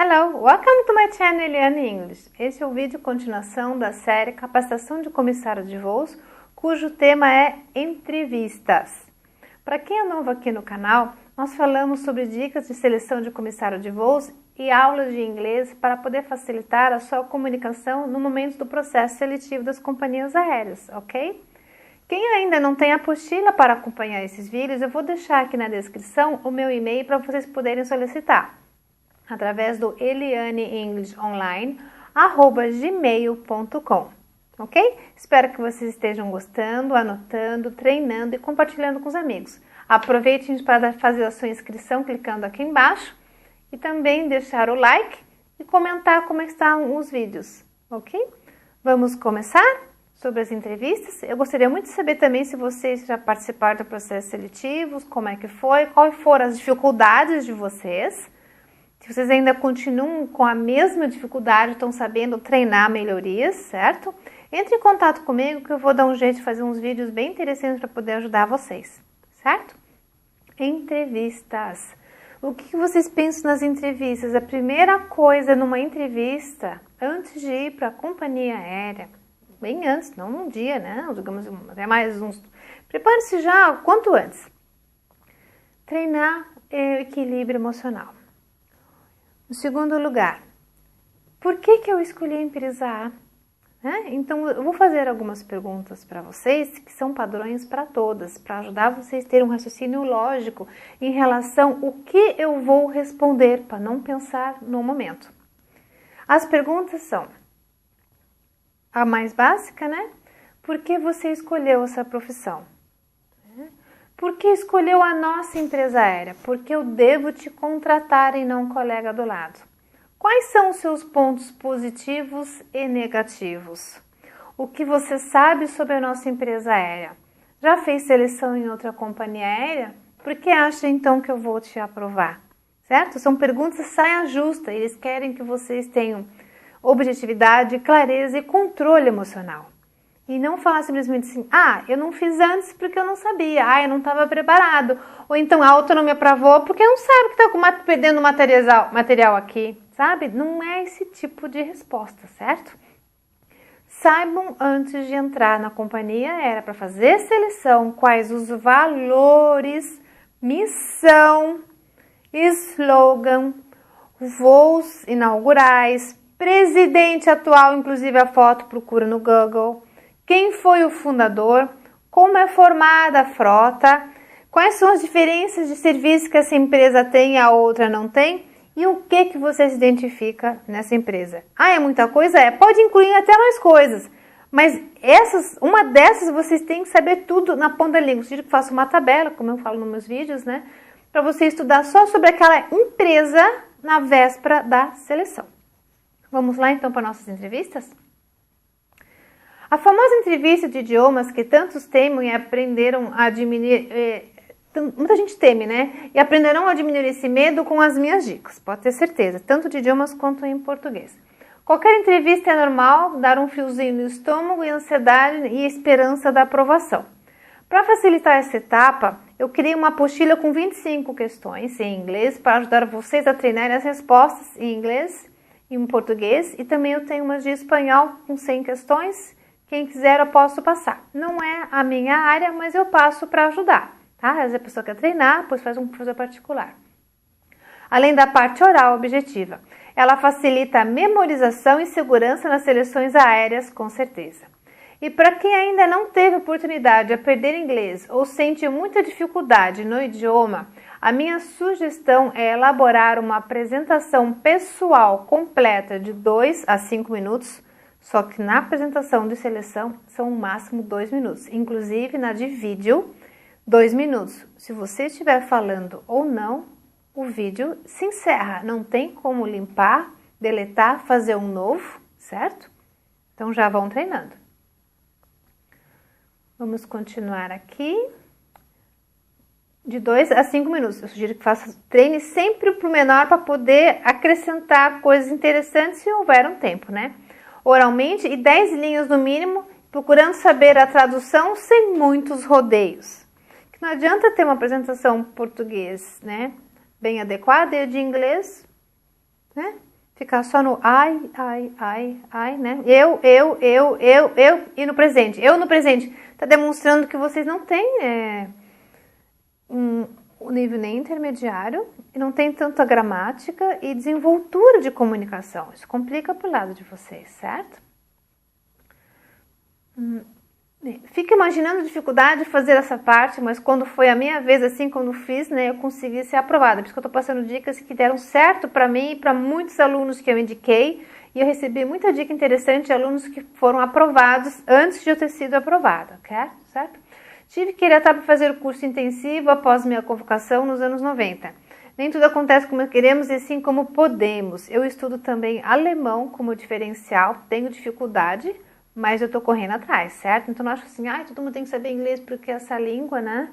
Hello, welcome to my channel Eliane English. Esse é o vídeo continuação da série Capacitação de Comissário de Voos, cujo tema é entrevistas. Para quem é novo aqui no canal, nós falamos sobre dicas de seleção de comissário de voos e aulas de inglês para poder facilitar a sua comunicação no momento do processo seletivo das companhias aéreas, ok? Quem ainda não tem a apostila para acompanhar esses vídeos, eu vou deixar aqui na descrição o meu e-mail para vocês poderem solicitar através do elianeenglishonline@gmail.com, ok? Espero que vocês estejam gostando, anotando, treinando e compartilhando com os amigos. Aproveitem para fazer a sua inscrição clicando aqui embaixo e também deixar o like e comentar como estão os vídeos, ok? Vamos começar sobre as entrevistas. Eu gostaria muito de saber também se vocês já participaram do processo seletivo, como é que foi, quais foram as dificuldades de vocês. Se vocês ainda continuam com a mesma dificuldade, estão sabendo treinar melhorias, certo? Entre em contato comigo que eu vou dar um jeito de fazer uns vídeos bem interessantes para poder ajudar vocês, certo? Entrevistas. O que vocês pensam nas entrevistas? A primeira coisa numa entrevista, antes de ir para a companhia aérea, bem antes, não num dia, né? Digamos até mais uns... Prepare-se já quanto antes. Treinar o equilíbrio emocional. No segundo lugar, por que eu escolhi a empresa A? Então, eu vou fazer algumas perguntas para vocês que são padrões para todas, para ajudar vocês a terem um raciocínio lógico em relação ao que eu vou responder, para não pensar no momento. As perguntas são, a mais básica, né? Por que você escolheu essa profissão? Por que escolheu a nossa empresa aérea? Porque eu devo te contratar e não um colega do lado. Quais são os seus pontos positivos e negativos? O que você sabe sobre a nossa empresa aérea? Já fez seleção em outra companhia aérea? Por que acha então que eu vou te aprovar? Certo? São perguntas saia justa. Eles querem que vocês tenham objetividade, clareza e controle emocional. E não falar simplesmente assim, eu não fiz antes porque eu não sabia, eu não estava preparado. Ou então a outra não me aprovou porque não sabe que está perdendo material aqui, sabe? Não é esse tipo de resposta, certo? Saibam antes de entrar na companhia aérea para fazer seleção quais os valores, missão, slogan, voos inaugurais, presidente atual, inclusive a foto procura no Google. Quem foi o fundador? Como é formada a frota? Quais são as diferenças de serviço que essa empresa tem e a outra não tem? E o que você se identifica nessa empresa? É muita coisa? Pode incluir até mais coisas. Mas uma dessas vocês têm que saber tudo na ponta da língua. Eu sugiro que faça uma tabela, como eu falo nos meus vídeos, né? Para você estudar só sobre aquela empresa na véspera da seleção. Vamos lá então para nossas entrevistas? A famosa entrevista de idiomas que tantos temem e aprenderam a diminuir, muita gente teme, né? E aprenderão a diminuir esse medo com as minhas dicas, pode ter certeza, tanto de idiomas quanto em português. Qualquer entrevista é normal dar um friozinho no estômago e ansiedade e esperança da aprovação. Para facilitar essa etapa, eu criei uma apostila com 25 questões em inglês para ajudar vocês a treinar as respostas em inglês e em português. E também eu tenho umas de espanhol com 100 questões. Quem quiser eu posso passar. Não é a minha área, mas eu passo para ajudar, tá? Às vezes a pessoa quer treinar, depois faz um professor particular. Além da parte oral objetiva, ela facilita a memorização e segurança nas seleções aéreas, com certeza. E para quem ainda não teve oportunidade de aprender inglês ou sente muita dificuldade no idioma, a minha sugestão é elaborar uma apresentação pessoal completa de 2 a 5 minutos, só que na apresentação de seleção são no máximo 2 minutos. Inclusive na de vídeo, 2 minutos. Se você estiver falando ou não, o vídeo se encerra. Não tem como limpar, deletar, fazer um novo, certo? Então já vão treinando. Vamos continuar aqui. De 2 a 5 minutos. Eu sugiro que treine sempre para o menor para poder acrescentar coisas interessantes se houver um tempo, né? Oralmente e 10 linhas no mínimo, procurando saber a tradução sem muitos rodeios. Que não adianta ter uma apresentação em português, né? Bem adequada e de inglês, né? Ficar só no ai, né? Eu, e no presente. Eu no presente. Tá demonstrando que vocês não têm um nível nem intermediário e não tem tanta gramática e desenvoltura de comunicação. Isso complica pro lado de vocês, certo? Fica imaginando a dificuldade de fazer essa parte, mas quando foi a minha vez, assim, quando fiz, né, eu consegui ser aprovada. Por isso que eu tô passando dicas que deram certo para mim e para muitos alunos que eu indiquei. E eu recebi muita dica interessante de alunos que foram aprovados antes de eu ter sido aprovada, certo? Tive que ir à etapa para fazer o curso intensivo após minha convocação nos anos 90. Nem tudo acontece como queremos e sim como podemos. Eu estudo também alemão como diferencial, tenho dificuldade, mas eu tô correndo atrás, certo? Então eu acho assim, todo mundo tem que saber inglês porque é essa língua, né?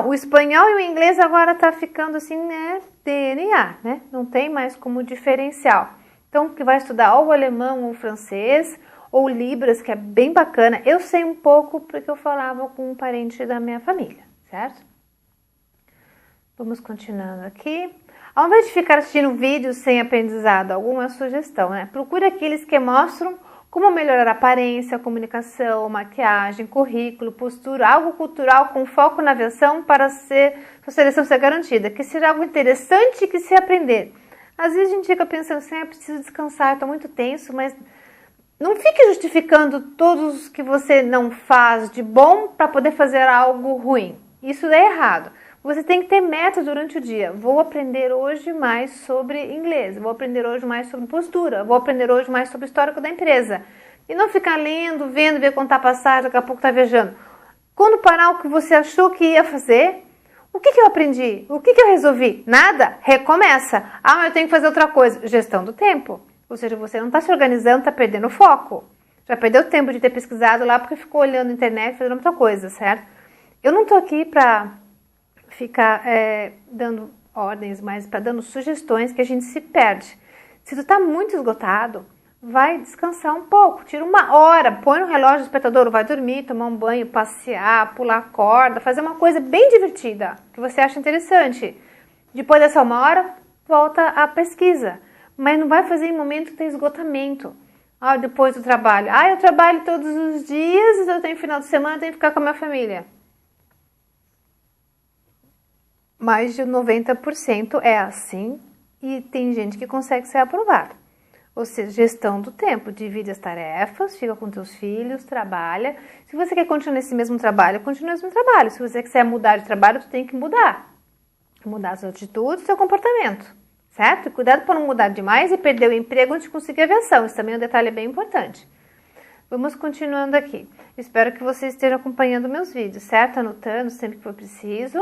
O espanhol e o inglês agora tá ficando assim, né? DNA, né? Não tem mais como diferencial. Então, que vai estudar ou o alemão ou o francês, ou Libras, que é bem bacana. Eu sei um pouco porque eu falava com um parente da minha família, certo? Vamos continuando aqui. Ao invés de ficar assistindo vídeos sem aprendizado, alguma sugestão, né? Procure aqueles que mostram como melhorar a aparência, a comunicação, maquiagem, currículo, postura, algo cultural com foco na aviação para sua seleção ser garantida, que seja algo interessante que se aprender. Às vezes a gente fica pensando assim, preciso descansar, estou muito tenso, mas não fique justificando todos os que você não faz de bom para poder fazer algo ruim. Isso é errado. Você tem que ter meta durante o dia. Vou aprender hoje mais sobre inglês, vou aprender hoje mais sobre postura, vou aprender hoje mais sobre o histórico da empresa. E não ficar lendo, vendo, ver contar passagem, daqui a pouco tá viajando. Quando parar o que você achou que ia fazer, o que eu aprendi? O que eu resolvi? Nada? Recomeça. Mas eu tenho que fazer outra coisa. Gestão do tempo. Ou seja, você não está se organizando, está perdendo o foco. Já perdeu tempo de ter pesquisado lá porque ficou olhando na internet, fazendo outra coisa, certo? Eu não estou aqui para ficar dando ordens, mas para dando sugestões que a gente se perde. Se tu está muito esgotado, vai descansar um pouco, tira uma hora, põe no relógio do despertador, vai dormir, tomar um banho, passear, pular corda, fazer uma coisa bem divertida, que você acha interessante. Depois dessa uma hora, volta à pesquisa, mas não vai fazer em momento que tem esgotamento. Depois do trabalho, eu trabalho todos os dias, eu tenho final de semana, eu tenho que ficar com a minha família. Mais de 90% é assim e tem gente que consegue ser aprovada. Ou seja, gestão do tempo, divide as tarefas, fica com teus filhos, trabalha. Se você quer continuar nesse mesmo trabalho, continua nesse mesmo trabalho. Se você quiser mudar de trabalho, tu tem que mudar. Mudar suas atitudes, seu comportamento, certo? Cuidado para não mudar demais e perder o emprego antes de conseguir a aviação. Isso também é um detalhe bem importante. Vamos continuando aqui. Espero que vocês estejam acompanhando meus vídeos, certo? Anotando sempre que for preciso.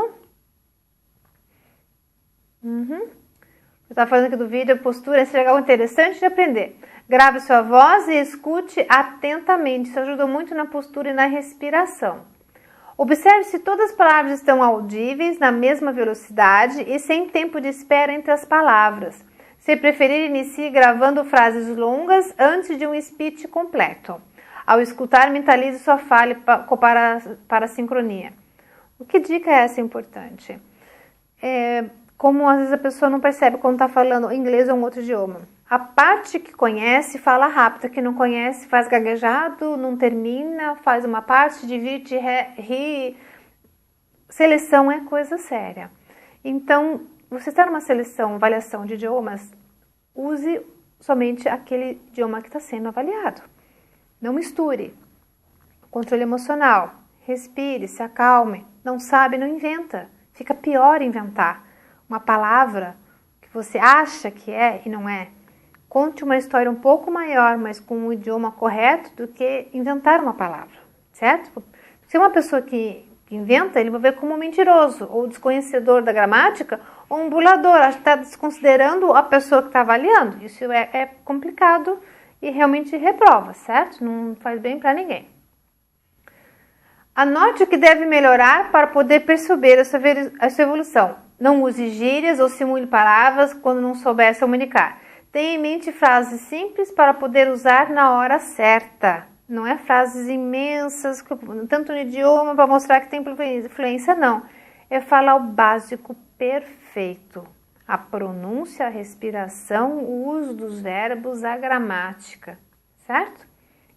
Eu estava falando aqui do vídeo, a postura é algo interessante de aprender. Grave sua voz e escute atentamente. Isso ajuda muito na postura e na respiração. Observe se todas as palavras estão audíveis, na mesma velocidade e sem tempo de espera entre as palavras. Se preferir, inicie gravando frases longas antes de um speech completo. Ao escutar, mentalize sua fala para a sincronia. O que dica é essa importante? Como às vezes a pessoa não percebe quando está falando inglês ou um outro idioma. A parte que conhece fala rápido, que não conhece faz gaguejado, não termina, faz uma parte, divide, ri. Seleção é coisa séria. Então, você está numa seleção, avaliação de idiomas, use somente aquele idioma que está sendo avaliado. Não misture. Controle emocional. Respire, se acalme. Não sabe, não inventa. Fica pior inventar uma palavra que você acha que é e não é. Conte uma história um pouco maior, mas com o idioma correto, do que inventar uma palavra, certo? Se é uma pessoa que inventa, ele vai ver como um mentiroso, ou desconhecedor da gramática, ou um bulador, acho que está desconsiderando a pessoa que está avaliando. Isso é complicado e realmente reprova, certo? Não faz bem para ninguém. Anote o que deve melhorar para poder perceber a sua evolução. Não use gírias ou simule palavras quando não souber se comunicar. Tenha em mente frases simples para poder usar na hora certa. Não é frases imensas, tanto no idioma para mostrar que tem influência, não. É falar o básico perfeito. A pronúncia, a respiração, o uso dos verbos, a gramática, certo?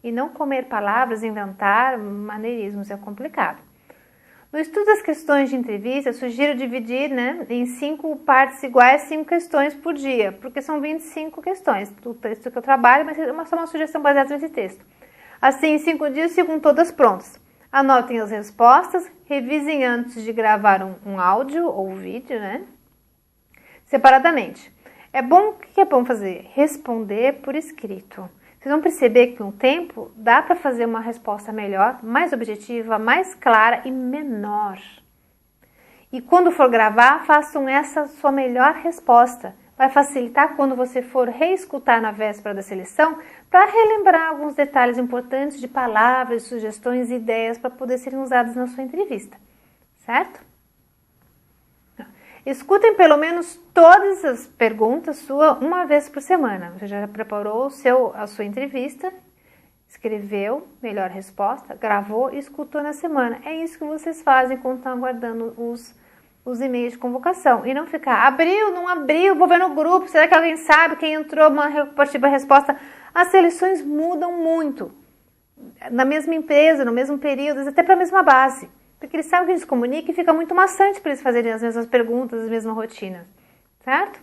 E não comer palavras, inventar maneirismos, é complicado. No estudo das questões de entrevista, sugiro dividir, em 5 partes iguais, 5 questões por dia, porque são 25 questões do texto que eu trabalho, mas é só uma sugestão baseada nesse texto. Assim, em 5 dias ficam todas prontas. Anotem as respostas, revisem antes de gravar um áudio ou vídeo, separadamente. O que é bom fazer? Responder por escrito. Vocês vão perceber que com o tempo dá para fazer uma resposta melhor, mais objetiva, mais clara e menor. E quando for gravar, façam essa sua melhor resposta. Vai facilitar quando você for reescutar na véspera da seleção para relembrar alguns detalhes importantes de palavras, sugestões e ideias para poder serem usadas na sua entrevista, certo? Escutem pelo menos todas as perguntas uma vez por semana. Você já preparou a sua entrevista, escreveu melhor resposta, gravou e escutou na semana. É isso que vocês fazem quando estão aguardando os e-mails de convocação. E não ficar, abriu, não abriu, vou ver no grupo, será que alguém sabe quem entrou, participou a resposta? As seleções mudam muito. Na mesma empresa, no mesmo período, até para a mesma base. Porque eles sabem que eles comunicam e fica muito maçante para eles fazerem as mesmas perguntas, as mesmas rotinas, certo?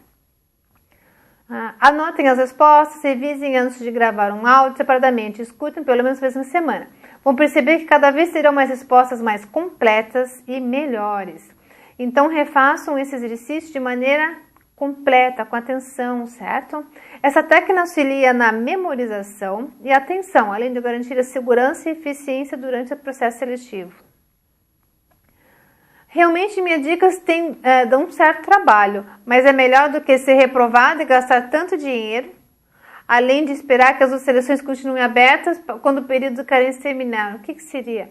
Anotem as respostas, revisem antes de gravar um áudio separadamente, escutem pelo menos uma vez na semana. Vão perceber que cada vez terão mais respostas mais completas e melhores. Então, refaçam esse exercício de maneira completa, com atenção, certo? Essa técnica auxilia na memorização e atenção, além de garantir a segurança e eficiência durante o processo seletivo. Realmente, minhas dicas dão um certo trabalho, mas é melhor do que ser reprovado e gastar tanto dinheiro, além de esperar que as seleções continuem abertas quando o período de carência terminar. O que seria?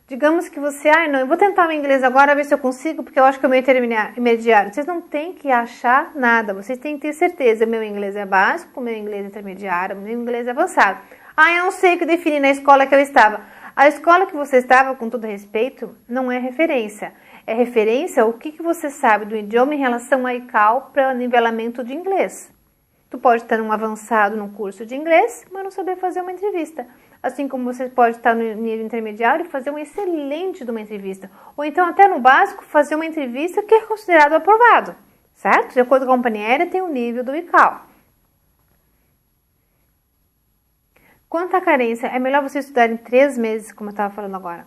Digamos que você, eu vou tentar o inglês agora, ver se eu consigo, porque eu acho que é o meu intermediário. Vocês não têm que achar nada, vocês têm que ter certeza. Meu inglês é básico, meu inglês é intermediário, meu inglês é avançado. Eu não sei o que definir na escola que eu estava. A escola que você estava, com todo respeito, não é referência. É referência o que você sabe do idioma em relação a ICAO para nivelamento de inglês. Tu pode estar num avançado num curso de inglês, mas não saber fazer uma entrevista. Assim como você pode estar no nível intermediário e fazer um excelente de uma entrevista. Ou então até no básico fazer uma entrevista que é considerado aprovado. Certo? De acordo com a companhia aérea tem o nível do ICAO. Quanto à carência, é melhor você estudar em 3 meses, como eu estava falando agora.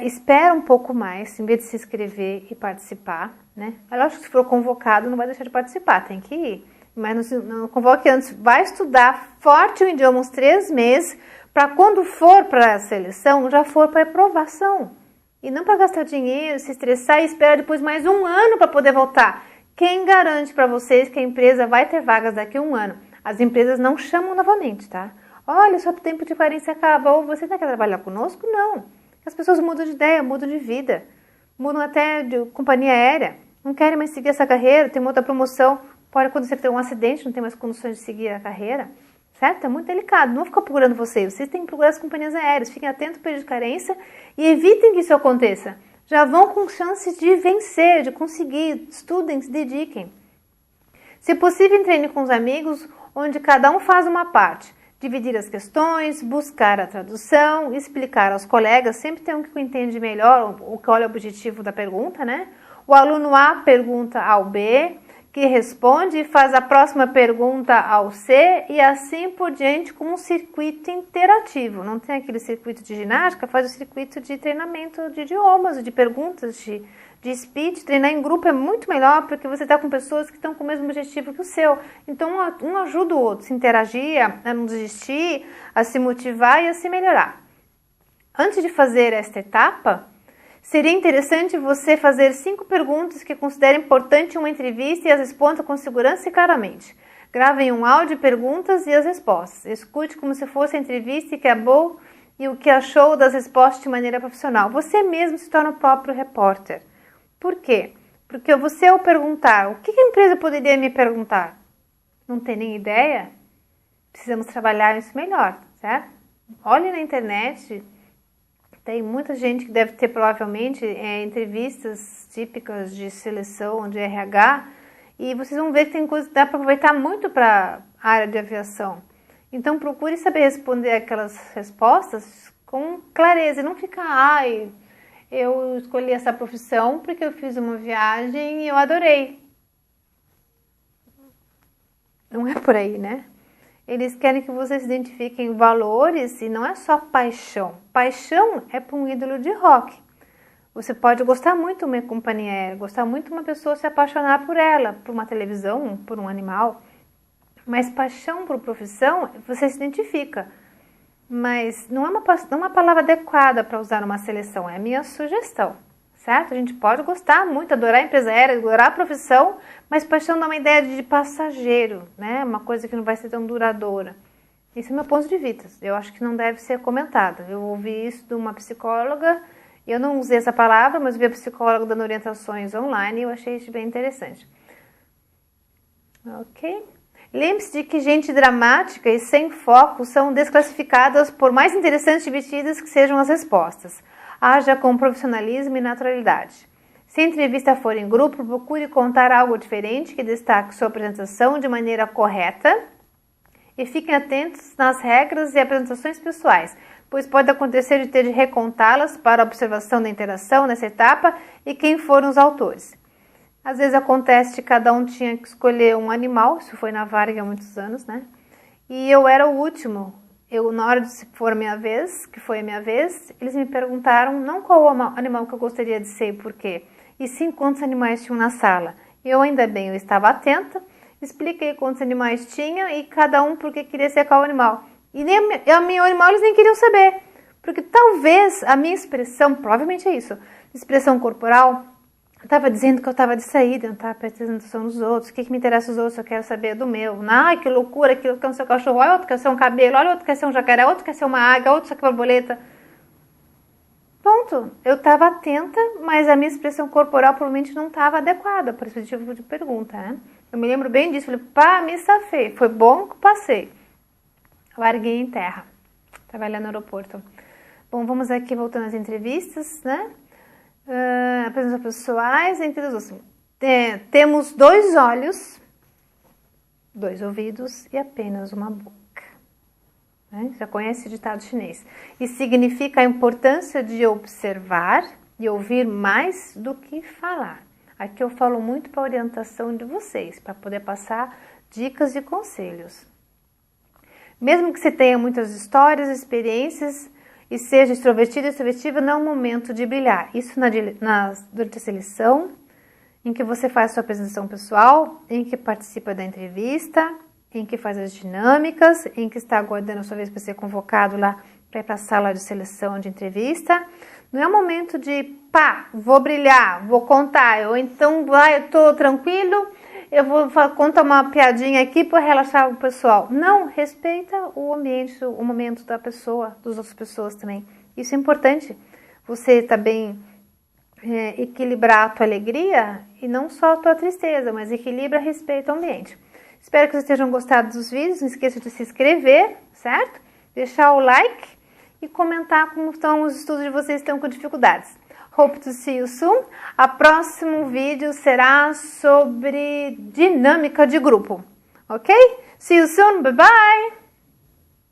Espera um pouco mais, em vez de se inscrever e participar, É lógico que se for convocado, não vai deixar de participar, tem que ir. Mas não convoque antes, vai estudar forte o idioma uns 3 meses, para quando for para a seleção, já for para aprovação. E não para gastar dinheiro, se estressar e esperar depois mais 1 ano para poder voltar. Quem garante para vocês que a empresa vai ter vagas daqui a 1 ano? As empresas não chamam novamente, tá? Olha, seu tempo de carência acabou, você não quer trabalhar conosco? Não. As pessoas mudam de ideia, mudam de vida, mudam até de companhia aérea, não querem mais seguir essa carreira, tem uma outra promoção, pode acontecer que tem um acidente, não tem mais condições de seguir a carreira, certo? É muito delicado, não vou ficar procurando vocês têm que procurar as companhias aéreas, fiquem atentos ao período de carência e evitem que isso aconteça. Já vão com chances de vencer, de conseguir, estudem, se dediquem. Se possível, treine com os amigos, onde cada um faz uma parte. Dividir as questões, buscar a tradução, explicar aos colegas, sempre tem um que entende melhor, o que olha o objetivo da pergunta, O aluno A pergunta ao B, que responde e faz a próxima pergunta ao C e assim por diante com um circuito interativo. Não tem aquele circuito de ginástica, faz o circuito de treinamento de idiomas, de perguntas, de speech. Treinar em grupo é muito melhor porque você está com pessoas que estão com o mesmo objetivo que o seu. Então, um ajuda o outro a se interagir, a não desistir, a se motivar e a se melhorar. Antes de fazer esta etapa, seria interessante você fazer 5 perguntas que considere importante em uma entrevista e as responda com segurança e claramente. Gravem um áudio de perguntas e as respostas. Escute como se fosse a entrevista e acabou e o que achou das respostas de maneira profissional. Você mesmo se torna o próprio repórter. Por quê? Porque você ao perguntar, o que a empresa poderia me perguntar? Não tem nem ideia? Precisamos trabalhar isso melhor, certo? Olhe na internet, tem muita gente que deve ter provavelmente entrevistas típicas de seleção, de RH, E vocês vão ver que tem coisas que dá para aproveitar muito para a área de aviação. Então procure saber responder aquelas respostas com clareza e não ficar, ai, eu escolhi essa profissão porque eu fiz uma viagem e eu adorei. Não é por aí, né? Eles querem que vocês identifiquem valores e não é só paixão. Paixão é para um ídolo de rock. Você pode gostar muito de uma companhia aérea, gostar muito de uma pessoa, se apaixonar por ela, por uma televisão, por um animal. Mas paixão por profissão, você se identifica. Mas não é uma palavra adequada para usar numa seleção, é a minha sugestão, certo? A gente pode gostar muito, adorar a empresa aérea, adorar a profissão, mas paixão dá uma ideia de passageiro, né? Uma coisa que não vai ser tão duradoura. Esse é o meu ponto de vista. Eu acho que não deve ser comentado. Eu ouvi isso de uma psicóloga, eu não usei essa palavra, mas vi a psicóloga dando orientações online e eu achei isso bem interessante. Ok? Lembre-se de que gente dramática e sem foco são desclassificadas por mais interessantes e divertidas que sejam as respostas. Haja com profissionalismo e naturalidade. Se a entrevista for em grupo, procure contar algo diferente que destaque sua apresentação de maneira correta e fiquem atentos nas regras e apresentações pessoais, pois pode acontecer de ter de recontá-las para observação da interação nessa etapa e quem foram os autores. Às vezes acontece que cada um tinha que escolher um animal, isso foi na Varig há muitos anos, né? E eu era o último. Na hora de se for a minha vez, que foi a minha vez, eles me perguntaram não qual o animal que eu gostaria de ser e por quê, e sim quantos animais tinham na sala. Eu ainda bem, eu estava atenta, expliquei quantos animais tinha e cada um porque queria ser qual animal. E nem a minha animal eles nem queriam saber, porque talvez a minha expressão, provavelmente é isso, expressão corporal, estava dizendo que eu estava distraída, não estava prestando atenção nos outros. O que me interessa os outros? Eu quero saber do meu. Ai, que loucura, aquilo quer ser um cachorro, olha outro quer ser um cabelo, olha outro quer ser um jacaré, outro quer ser uma águia, outro quer ser borboleta. Ponto. Eu estava atenta, mas a minha expressão corporal provavelmente não estava adequada para esse tipo de pergunta, né? Eu me lembro bem disso. Falei, pá, me safei. Foi bom que passei. Larguei em terra. Trabalhando no aeroporto. Bom, vamos aqui voltando às entrevistas, né? Apresentações pessoais, assim, temos 2 olhos, 2 ouvidos e apenas uma boca. Né? Já conhece o ditado chinês. E significa a importância de observar e ouvir mais do que falar. Aqui eu falo muito para a orientação de vocês, para poder passar dicas e conselhos. Mesmo que você tenha muitas histórias, experiências, e seja extrovertido e extrovertida, não é um momento de brilhar. Isso durante a seleção, em que você faz sua apresentação pessoal, em que participa da entrevista, em que faz as dinâmicas, em que está aguardando a sua vez para ser convocado lá para ir para a sala de seleção de entrevista. Não é um momento de, pá, vou brilhar, vou contar, ou então, eu estou tranquilo, eu vou contar uma piadinha aqui para relaxar o pessoal. Não, respeita o ambiente, o momento da pessoa, das outras pessoas também. Isso é importante. Você também equilibrar a tua alegria e não só a tua tristeza, mas equilibra, respeita o ambiente. Espero que vocês tenham gostado dos vídeos. Não esqueça de se inscrever, certo? Deixar o like e comentar como estão os estudos de vocês que estão com dificuldades. Hope to see you soon. O próximo vídeo será sobre dinâmica de grupo. Ok? See you soon. Bye bye.